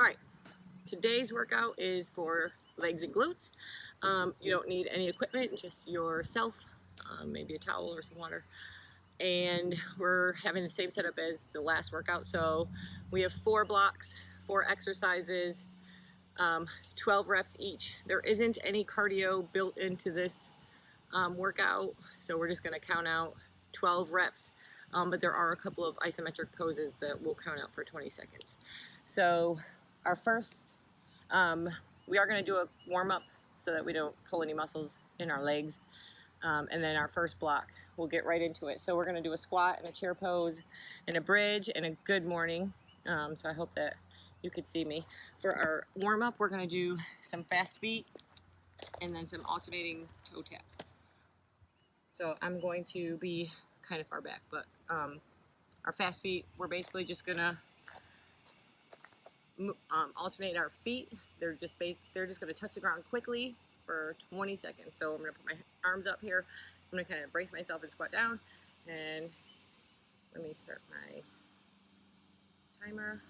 All right, today's workout is for legs and glutes. You don't need any equipment, just yourself, maybe a towel or some water. And we're having the same setup as the last workout. So we have 4 blocks, 4 exercises, 12 reps each. There isn't any cardio built into this workout, so we're just going to count out 12 reps. But there are a couple of isometric poses that will count out for 20 seconds. So our first, we are going to do a warm-up so that we don't pull any muscles in our legs. And then our first block, we'll get right into it. So we're going to do a squat and a chair pose and a bridge and a good morning. So I hope that you could see me. For our warm-up, we're going to do some fast feet and then some alternating toe taps. So I'm going to be kind of far back, but our fast feet, we're basically just going to alternate our feet. They're just going to touch the ground quickly for 20 seconds. So I'm going to put my arms up here. I'm going to kind of brace myself and squat down. And let me start my timer.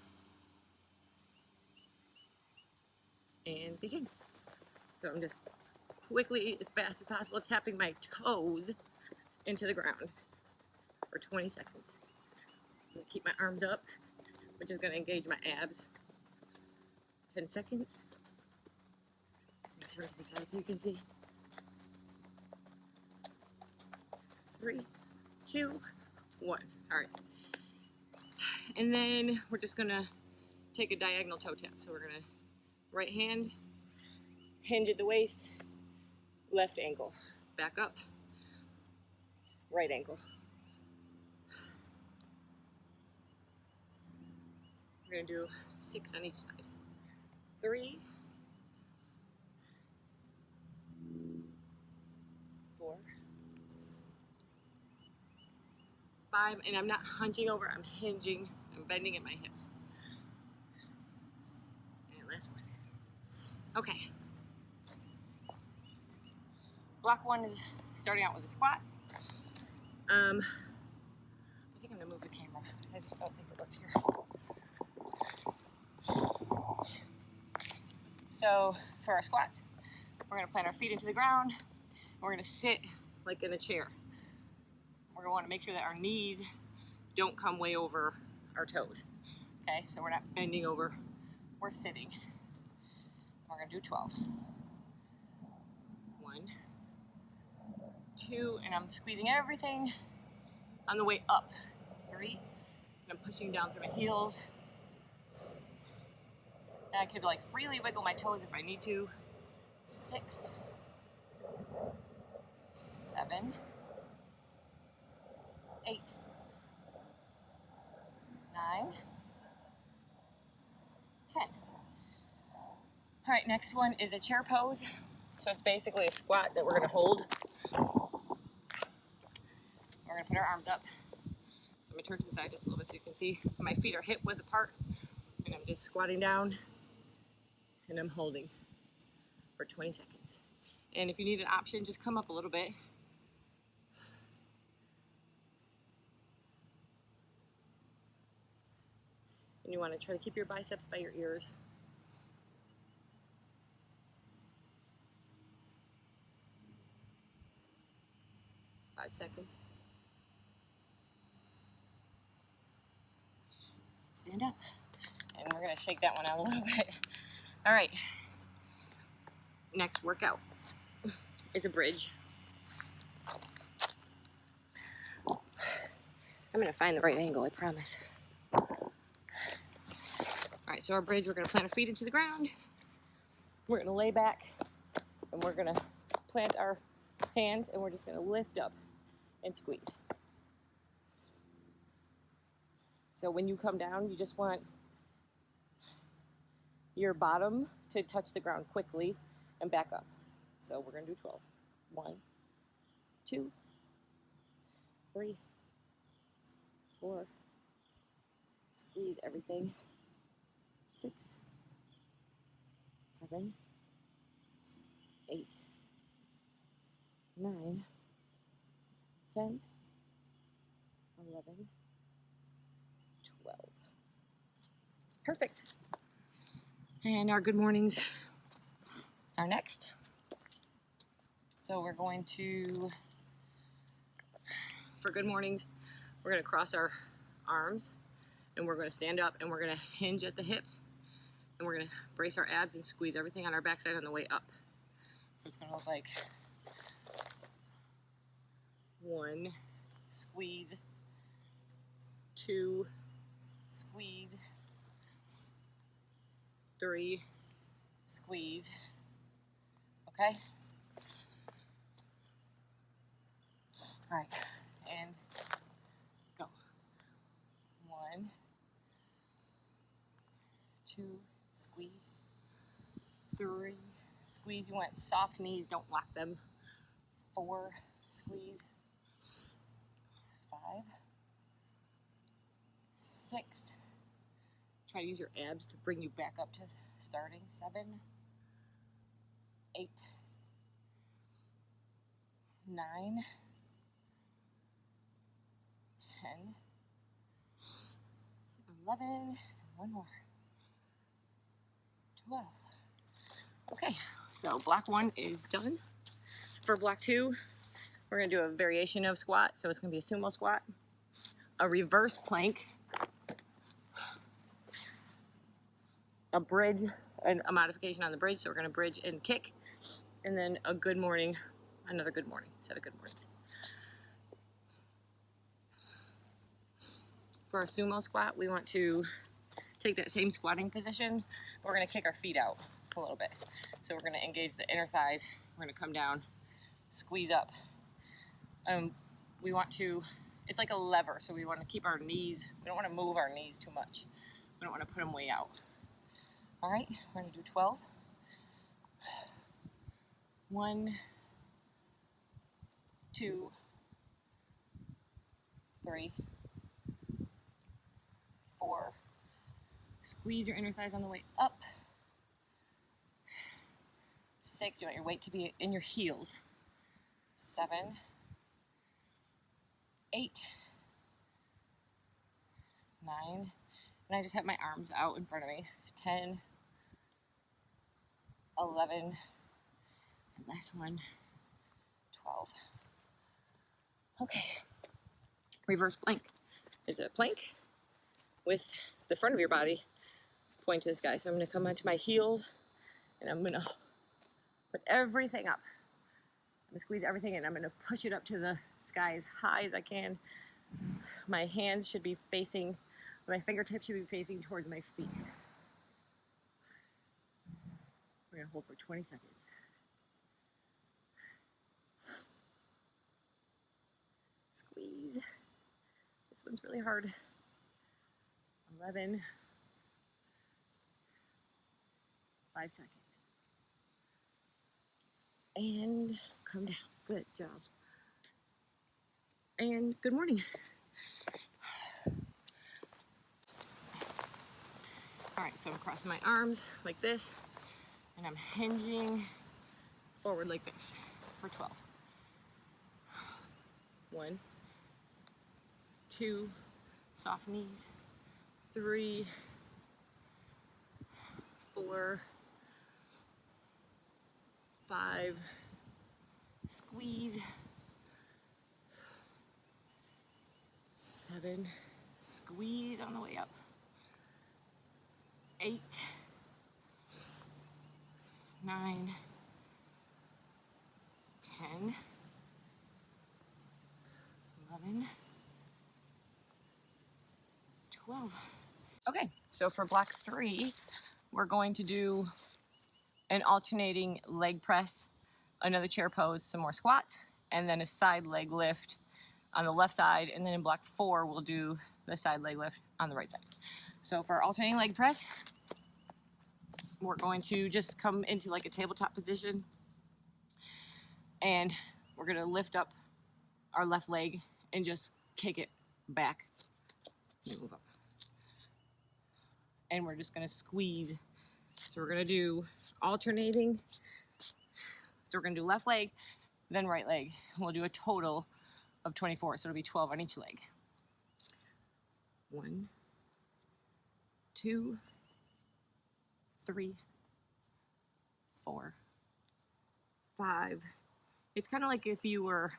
And begin. So I'm just quickly, as fast as possible, tapping my toes into the ground for 20 seconds. I'm going to keep my arms up, which is going to engage my abs. 10 seconds. Turn to the side so you can see. 3, 2, 1. All right. And then we're just going to take a diagonal toe tap. So we're going to right hand, hinge at the waist, left ankle, back up, right ankle. We're going to do 6 on each side. 3, 4, 5, and I'm not hunching over, I'm hinging, I'm bending at my hips. And last one. Okay. Block 1 is starting out with a squat. I think I'm gonna move the camera because I just don't think it looks here. So for our squats, we're gonna plant our feet into the ground. We're gonna sit like in a chair. We're gonna wanna make sure that our knees don't come way over our toes. Okay, so we're not bending over, we're sitting. We're gonna do 12. 1, 2, and I'm squeezing everything on the way up. 3, and I'm pushing down through my heels. And I could like freely wiggle my toes if I need to. 6, 7, 8, 9, 10. All right, next one is a chair pose. So it's basically a squat that we're gonna hold. We're gonna put our arms up. So I'm gonna turn to the side just a little bit so you can see. My feet are hip width apart, and I'm just squatting down, and I'm holding for 20 seconds. And if you need an option, just come up a little bit. And you want to try to keep your biceps by your ears. Five seconds. Stand up. And we're going to shake that one out a little bit. All right. Next workout is a bridge. I'm going to find the right angle, I promise. All right, so our bridge, we're going to plant our feet into the ground. We're going to lay back, and we're going to plant our hands, and we're just going to lift up and squeeze. So when you come down, you just want your bottom to touch the ground quickly and back up. So we're going to do 12. 1, 2, 3, 4. Squeeze everything. 6, 7, 8, 9, 10, 11, 12. Perfect. And our good mornings are next. So we're going to, for good mornings, we're going to cross our arms and we're going to stand up and we're going to hinge at the hips and we're going to brace our abs and squeeze everything on our backside on the way up. So it's going to look like 1, squeeze, 2, squeeze, 3, squeeze. Okay? All right, and go. 1, 2, squeeze, 3, squeeze. You want soft knees, don't lock them. 4, squeeze, 5, 6. Try to use your abs to bring you back up to starting. 7, 8, 9, 10, 11, one more, 12. Okay, so block 1 is done. For block 2, we're going to do a variation of squat. So it's going to be a sumo squat, a reverse plank, a bridge, and a modification on the bridge. So we're going to bridge and kick, and then a good morning, another good morning, set of good mornings. For our sumo squat, we want to take that same squatting position. We're going to kick our feet out a little bit. So we're going to engage the inner thighs. We're going to come down, squeeze up. We want to, it's like a lever, so we want to keep our knees, we don't want to move our knees too much. We don't want to put them way out. All right, we're going to do 12. 1, 2, 3, 4. Squeeze your inner thighs on the way up. 6, you want your weight to be in your heels. 7, 8, 9, and I just have my arms out in front of me. 10, 11, and last one, 12. Okay, reverse plank is a plank with the front of your body point to the sky. So I'm going to come onto my heels and I'm going to put everything up. I'm going to squeeze everything in. I'm going to push it up to the sky as high as I can. My hands should be facing, my fingertips should be facing towards my feet. We're going to hold for 20 seconds. Squeeze. This one's really hard. 11. 5 seconds. And come down. Good job. And good morning. All right, so I'm crossing my arms like this, and I'm hinging forward like this for 12. 1, 2, soft knees. 3, 4, 5, squeeze. 7, squeeze on the way up. 8, 9, 10, 11, 12. Okay, so for block 3, we're going to do an alternating leg press, another chair pose, some more squats, and then a side leg lift on the left side, and then in block 4, we'll do the side leg lift on the right side. So for our alternating leg press, we're going to just come into like a tabletop position, and we're going to lift up our left leg and just kick it back. Move up. And we're just going to squeeze. So we're going to do alternating. So we're going to do left leg, then right leg. We'll do a total of 24, so it'll be 12 on each leg. 1, 2, 3, 4, 5. It's kind of like if you were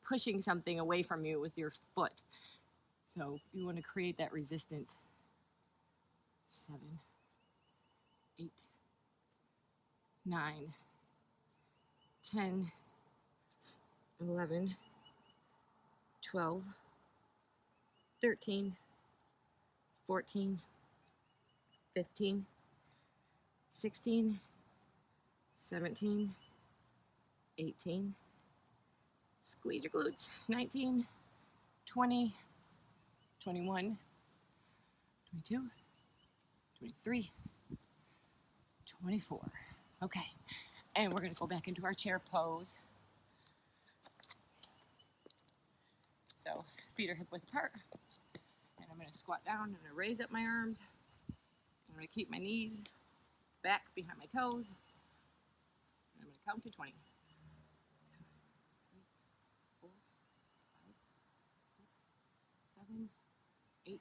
pushing something away from you with your foot. So you want to create that resistance. 7, 8, 9, 10, 11, 12, 13, 14, 15, 16, 17, 18, squeeze your glutes, 19, 20, 21, 22, 23, 24. Okay, and we're gonna go back into our chair pose. So feet are hip width apart, and I'm gonna squat down, I'm gonna raise up my arms, I'm gonna keep my knees back behind my toes, and I'm gonna count to 20. 4, 5, 6, 7, 8,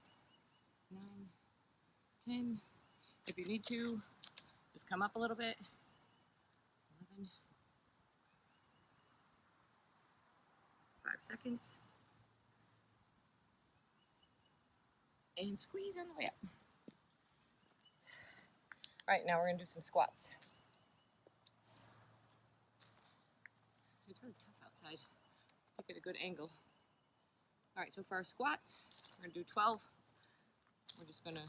9, 10. If you need to, just come up a little bit. 11, 5 seconds. And squeeze on the way up. All right, now we're gonna do some squats. It's really tough outside to get a good angle. All right, so for our squats, we're gonna do 12. We're just gonna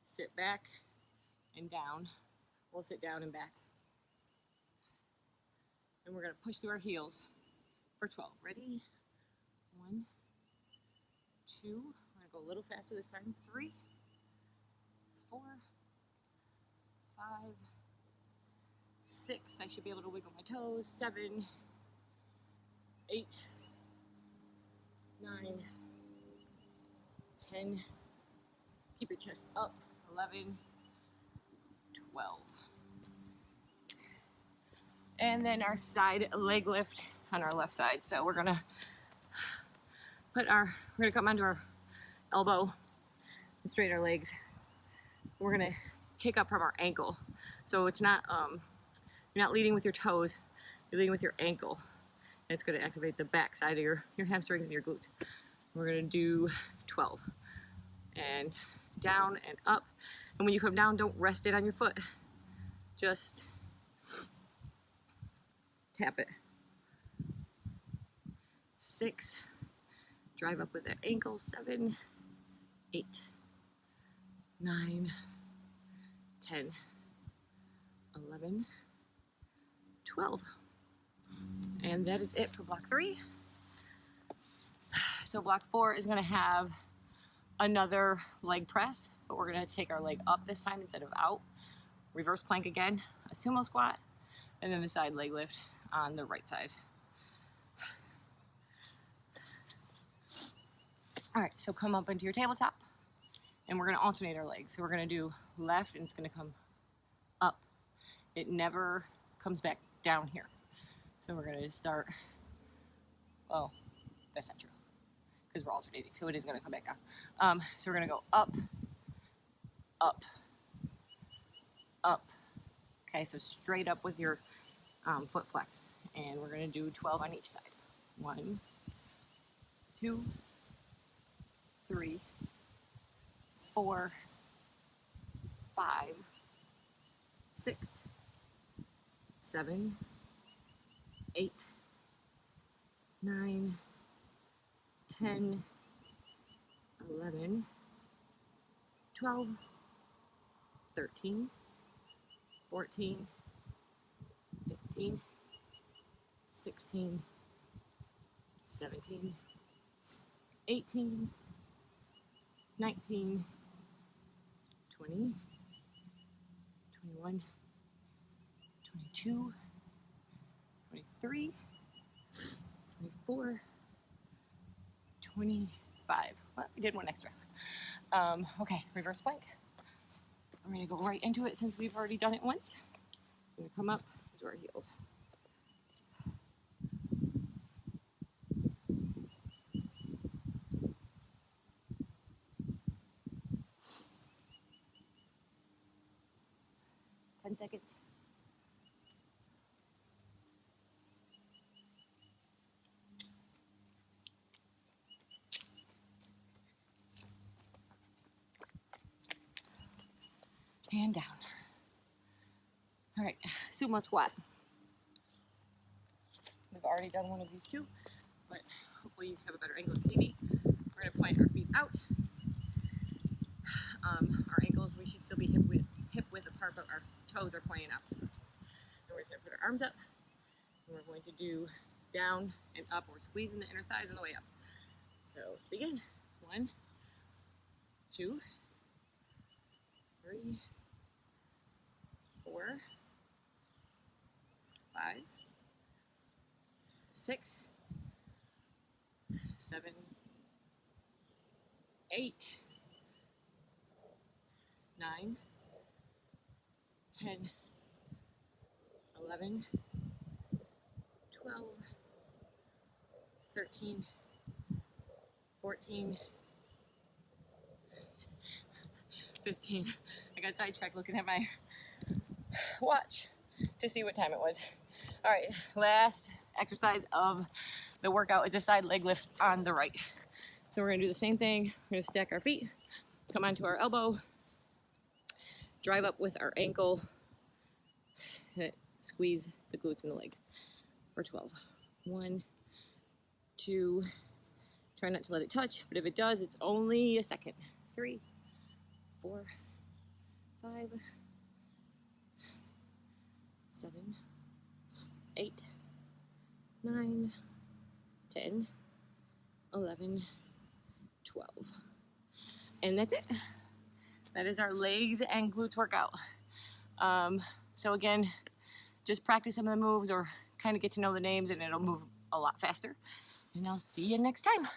sit back and down. We'll sit down and back. And we're gonna push through our heels for 12. Ready? 1, 2, we're gonna go a little faster this time. 3, 4, 5, 6, I should be able to wiggle my toes. 7, 8, 9, 10, keep your chest up. 11, 12. And then our side leg lift on our left side. So we're gonna come onto our elbow and straighten our legs. We're gonna kick up from our ankle. So it's not, you're not leading with your toes, you're leading with your ankle. And it's gonna activate the back side of your hamstrings and your glutes. We're gonna do 12. And down and up. And when you come down, don't rest it on your foot. Just tap it. 6, drive up with that ankle. 7, 8, 9, 10, 11, 12. And that is it for block 3. So block 4 is gonna have another leg press, but we're gonna take our leg up this time instead of out. Reverse plank again, a sumo squat, and then the side leg lift on the right side. All right, so come up into your tabletop, and we're gonna alternate our legs. So we're gonna do left, and it's gonna come up. It never comes back down here. So we're gonna start, well, that's not true, because we're alternating, so it is gonna come back down. So we're gonna go up, up, up. Okay, so straight up with your foot flex. And we're gonna do 12 on each side. 1, 2, 3, 4, 5, 6, 7, 8, 9, 10, 11, 12, 13, 14, 15, 16, 17, 18, 19, 20, 21, 22, 23, 24, 25. Well, we did one extra. Okay, reverse plank. I'm gonna go right into it since we've already done it once. I'm gonna come up to our heels. 10 seconds. And down. All right, sumo squat. We've already done one of these two, but hopefully you have a better angle to see me. We're gonna point our feet out. Our ankles, we should still be hip width apart, but our toes are pointing opposite. And we're just gonna put our arms up, and we're going to do down and up. We're squeezing the inner thighs on the way up. So let's begin. 1, 2, 3, 4, 5, 6, 7, 8, 9, 10, 11, 12, 13, 14, 15. I got sidetracked looking at my watch to see what time it was. All right, last exercise of the workout is a side leg lift on the right. So we're gonna do the same thing. We're gonna stack our feet, come onto our elbow, drive up with our ankle, squeeze the glutes and the legs for 12. 1, 2, try not to let it touch, but if it does, it's only a second. 3, 4, 5, 7, 8, 9, 10, 11, 12. And that's it. That is our legs and glutes workout. So again, just practice some of the moves or kind of get to know the names and it'll move a lot faster. And I'll see you next time.